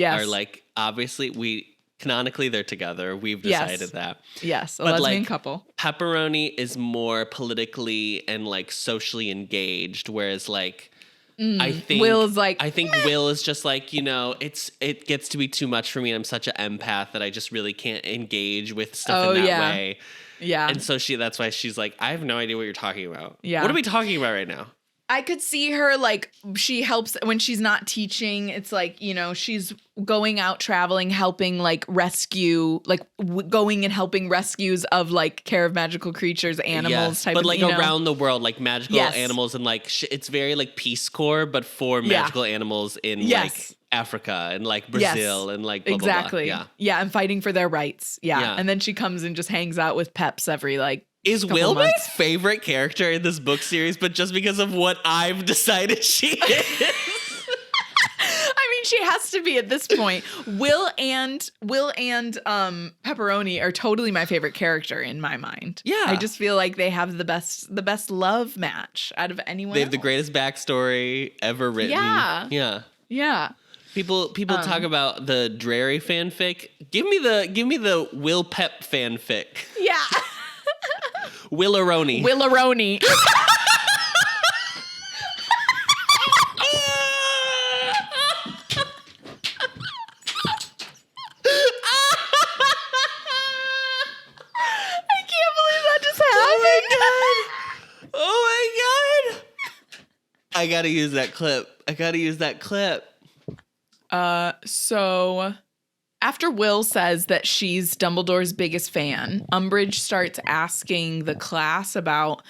are like, obviously canonically they're together. We've decided that. Yes, a lesbian couple. Pepperoni is more politically and like socially engaged, whereas like I think Will's like, I think Will is just like, you know, it gets to be too much for me, and I'm such an empath that I just really can't engage with stuff in that way. Yeah. And so that's why she's like, I have no idea what you're talking about. Yeah. What are we talking about right now? I could see her like, she helps when she's not teaching. It's like, you know, she's going out traveling, helping like rescue, like going and helping rescues of like care of magical creatures, animals type of, but like around the world, like magical animals, and like it's very like Peace Corps, but for magical animals in like Africa and like Brazil and like blah, exactly. blah, blah. Yeah, and fighting for their rights. Yeah. And then she comes and just hangs out with Peps every like. Is Will my favorite character in this book series, but just because of what I've decided she is? I mean, she has to be at this point. Will and Pepperoni are totally my favorite character in my mind. Yeah. I just feel like they have the best love match out of anyone. They have the greatest backstory ever written. Yeah. People talk about the Drarry fanfic. Give me the Will Pep fanfic. Yeah. Willaroni. I can't believe that just happened. Oh my god. I gotta use that clip. So after Will says that she's Dumbledore's biggest fan, Umbridge starts asking the class about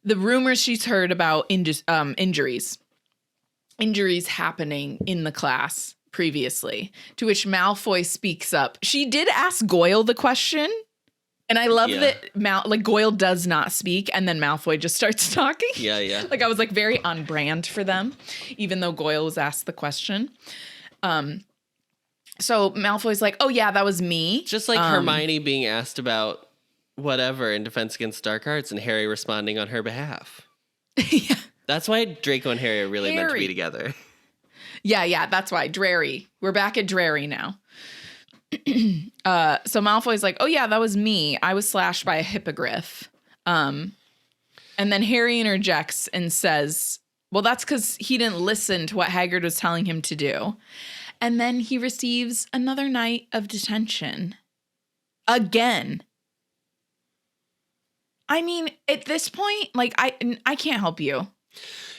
the rumors she's heard about injuries happening in the class previously, to which Malfoy speaks up. She did ask Goyle the question, and I love that Goyle does not speak, and then Malfoy just starts talking. Yeah. Like I was like very on brand for them, even though Goyle was asked the question. So Malfoy's like, oh yeah, that was me. Just like Hermione being asked about whatever in Defense Against Dark Arts and Harry responding on her behalf. Yeah. That's why Draco and Harry are really meant to be together. Yeah, that's why. Drarry. We're back at Drarry now. So Malfoy's like, oh yeah, that was me. I was slashed by a hippogriff. And then Harry interjects and says, well, that's because he didn't listen to what Hagrid was telling him to do. And then he receives another night of detention. Again. I mean, at this point, like, I can't help you.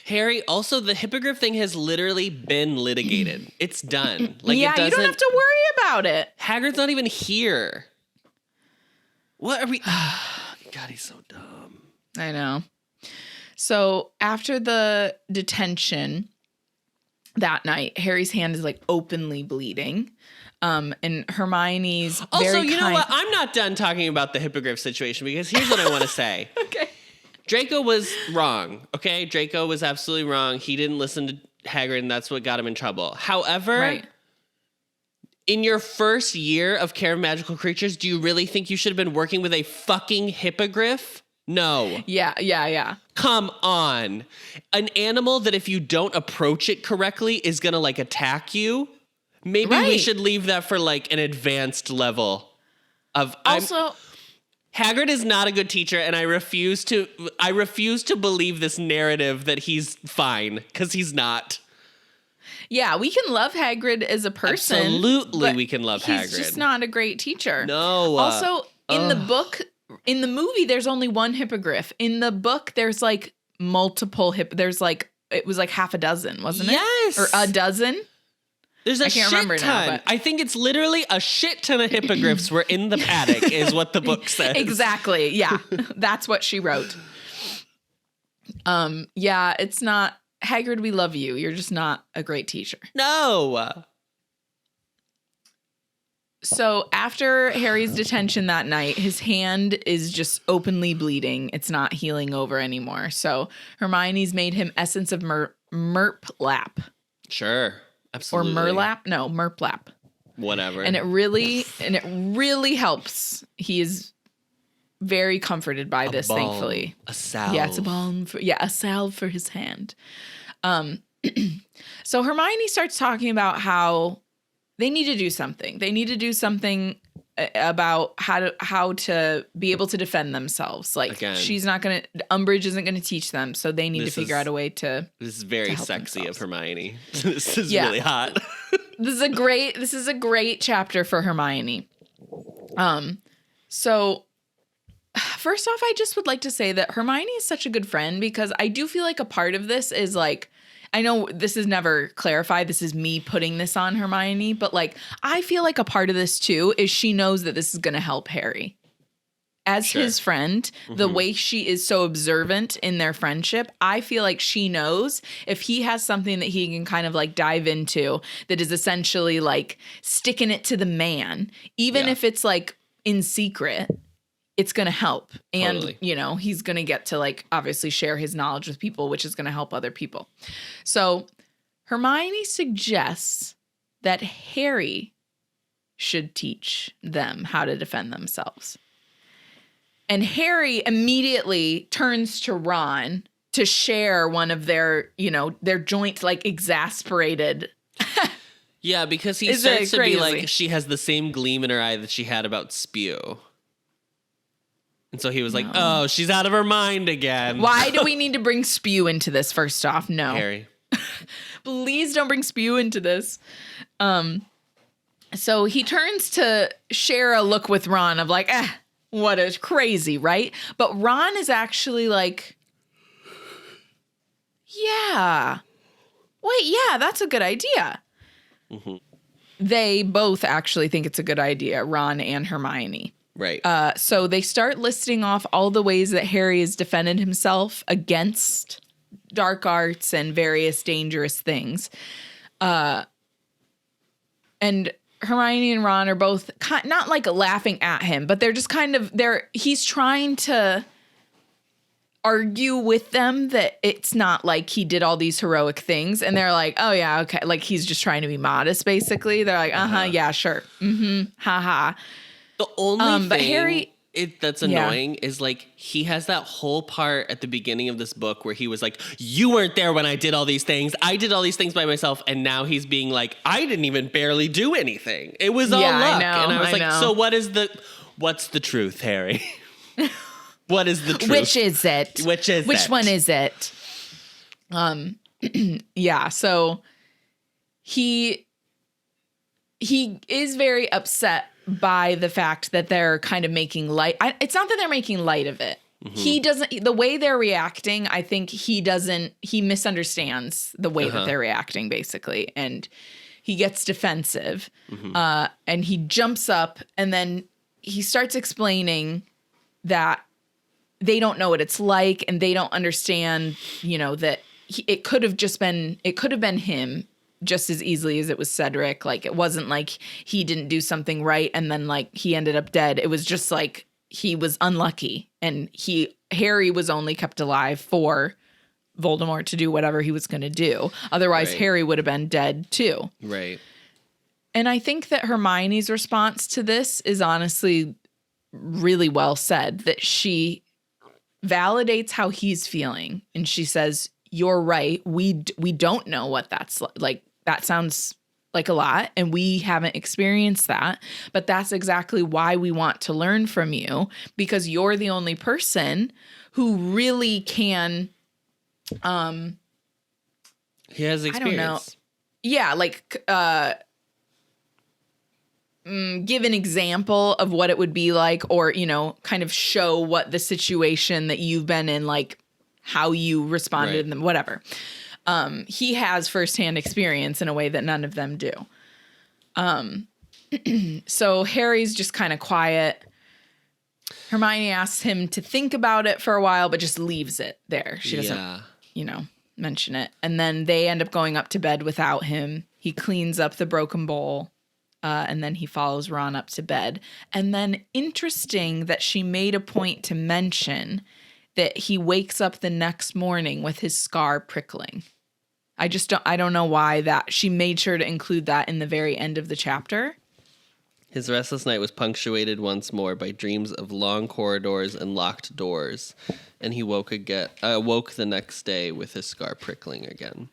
Harry, also, the hippogriff thing has literally been litigated. It's done. Like, you don't have to worry about it. Hagrid's not even here. What are we... God, he's so dumb. I know. So after the detention that night, Harry's hand is like openly bleeding. And Hermione's also, you know what? I'm not done talking about the hippogriff situation, because here's what I want to say. Okay. Draco was wrong. Okay. Draco was absolutely wrong. He didn't listen to Hagrid, and that's what got him in trouble. However, in your first year of Care of Magical Creatures, do you really think you should have been working with a fucking hippogriff? No. Yeah. Come on. An animal that if you don't approach it correctly is going to like attack you. Maybe we should leave that for like an advanced level of... Hagrid is not a good teacher, and I refuse to believe this narrative that he's fine, because he's not. Yeah, we can love Hagrid as a person. Absolutely, we can love Hagrid. He's just not a great teacher. No. Also, in the book, in the movie, there's only one hippogriff. In the book, there's like multiple there's like, it was like half a dozen, wasn't it? Yes. Or a dozen. There's a shit ton. Now, I think it's literally a shit ton of hippogriffs were in the paddock is what the book says. Exactly. Yeah. That's what she wrote. Yeah, it's not Hagrid, we love you. You're just not a great teacher. No. So after Harry's detention that night, his hand is just openly bleeding. It's not healing over anymore. So Hermione's made him Essence of Merplap. Sure. Absolutely. Or Merlap? No, Merplap. Whatever. And it really helps. He is very comforted by this, thankfully. A salve. Yeah, it's a balm. A salve for his hand. So Hermione starts talking about how they need to do something. They need to do something about how to be able to defend themselves. Like, again, Umbridge isn't going to teach them, so they need to figure out a way to. This is very sexy themselves. Of Hermione. This is really hot. This is a great chapter for Hermione. So first off, I just would like to say that Hermione is such a good friend, because I do feel like a part of this is like, I know this is never clarified. This is me putting this on Hermione, but like, I feel like a part of this too is she knows that this is going to help Harry. As his friend, the way she is so observant in their friendship, I feel like she knows if he has something that he can kind of like dive into that is essentially like sticking it to the man, even if it's like in secret, it's going to help. And, totally. He's going to get to like obviously share his knowledge with people, which is going to help other people. So Hermione suggests that Harry should teach them how to defend themselves. And Harry immediately turns to Ron to share one of their joint like exasperated. Yeah, because he starts to be like, she has the same gleam in her eye that she had about Spew. And so he was like, oh, she's out of her mind again. Why do we need to bring Spew into this, first off? No. Harry. Please don't bring Spew into this. So he turns to share a look with Ron of like, what is crazy, right? But Ron is actually like, yeah. Wait, yeah, that's a good idea. Mm-hmm. They both actually think it's a good idea, Ron and Hermione. Right. So they start listing off all the ways that Harry has defended himself against dark arts and various dangerous things. And Hermione and Ron are both not like laughing at him, but they're just kind of he's trying to argue with them that it's not like he did all these heroic things. And they're like, oh yeah, okay. Like he's just trying to be modest, basically. They're like, yeah, sure. Mm-hmm. Ha. The only but Harry, that's annoying is like he has that whole part at the beginning of this book where he was like, you weren't there when I did all these things. I did all these things by myself. And now he's being like, I didn't even barely do anything. It was all luck. And I was like, so what's the truth, Harry? What is the truth? Which is it? Which one is it? Yeah. So he is very upset by the fact that they're kind of making light. It's not that they're making light of it. Mm-hmm. The way they're reacting, I think he misunderstands the way that they're reacting, basically. And he gets defensive. Mm-hmm. And he jumps up and then he starts explaining that they don't know what it's like and they don't understand, that it could have been him just as easily as it was Cedric. Like, it wasn't like he didn't do something right and then like he ended up dead. It was just like he was unlucky and Harry was only kept alive for Voldemort to do whatever he was going to do. Otherwise, Harry would have been dead too. Right. And I think that Hermione's response to this is honestly really well said, that she validates how he's feeling. And she says, you're right. We don't know what that's like. That sounds like a lot and we haven't experienced that, but that's exactly why we want to learn from you, because you're the only person who really can, he has experience. I don't know. Yeah. Like, give an example of what it would be like, or, kind of show what the situation that you've been in, like how you responded and whatever. He has firsthand experience in a way that none of them do. So Harry's just kind of quiet. Hermione asks him to think about it for a while, but just leaves it there. She doesn't, mention it. And then they end up going up to bed without him. He cleans up the broken bowl, and then he follows Ron up to bed. And then interesting that she made a point to mention that he wakes up the next morning with his scar prickling. I don't know why that she made sure to include that in the very end of the chapter. His restless night was punctuated once more by dreams of long corridors and locked doors, and he woke the next day with his scar prickling again.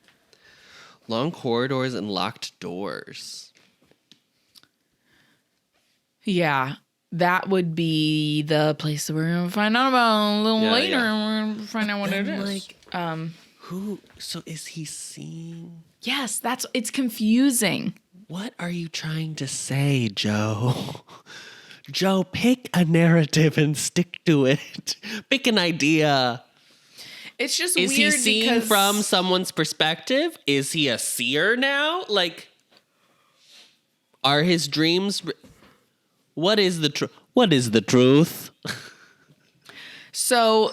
Long corridors and locked doors. Yeah, that would be the place that we're going to find out about a little later. Yeah. We're going to find out what it is. So is he seeing? Yes, it's confusing. What are you trying to say, Joe? Joe, pick a narrative and stick to it. Pick an idea. It's just weird. Is he seeing from someone's perspective? Is he a seer now? Like, are his dreams? What is the truth? What is the truth? So,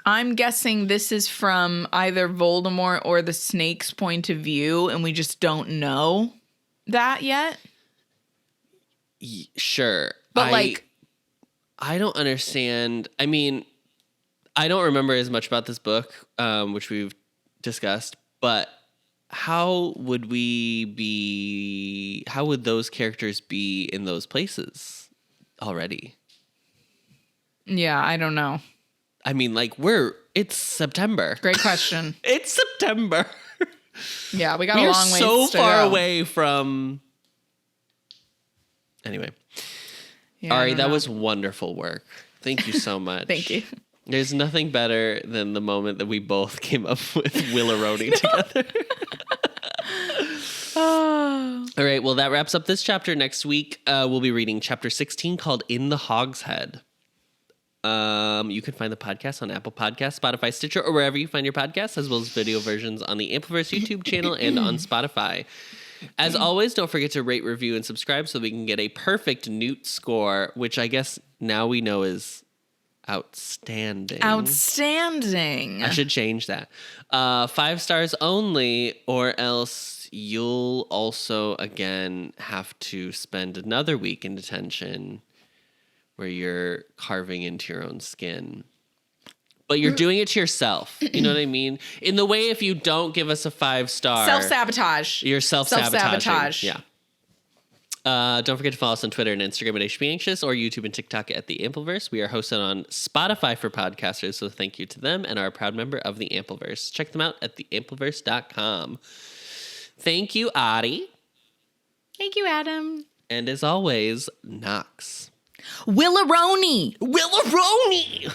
I'm guessing this is from either Voldemort or the Snake's point of view, and we just don't know that yet. Sure. But I don't understand. I mean, I don't remember as much about this book, which we've discussed, but how would those characters be in those places already? Yeah, I don't know. I mean, it's September. Great question. It's September. Yeah, we got a long way to go. We're so far away from... Anyway. Yeah, Arri, that was wonderful work. Thank you so much. Thank you. There's nothing better than the moment that we both came up with Willaroni together. All right, well, that wraps up this chapter. Next week, we'll be reading chapter 16 called In the Hogshead. You can find the podcast on Apple Podcasts, Spotify, Stitcher, or wherever you find your podcasts, as well as video versions on the Ampliverse YouTube channel and on Spotify. As always, don't forget to rate, review, and subscribe so we can get a perfect Newt score, which I guess now we know is outstanding. Outstanding. I should change that. 5 stars only, or else you'll also, again, have to spend another week in detention where you're carving into your own skin. But you're doing it to yourself. You know what I mean? In the way, if you don't give us a 5-star... Self-sabotage. You're self-sabotaging. Self-sabotage. Yeah. Don't forget to follow us on Twitter and Instagram at HBAnxious or YouTube and TikTok at The Ampliverse. We are hosted on Spotify for podcasters, so thank you to them and are a proud member of The Ampliverse. Check them out at theampliverse.com. Thank you, Arri. Thank you, Adam. And as always, Knox. Willaroni. Willaroni!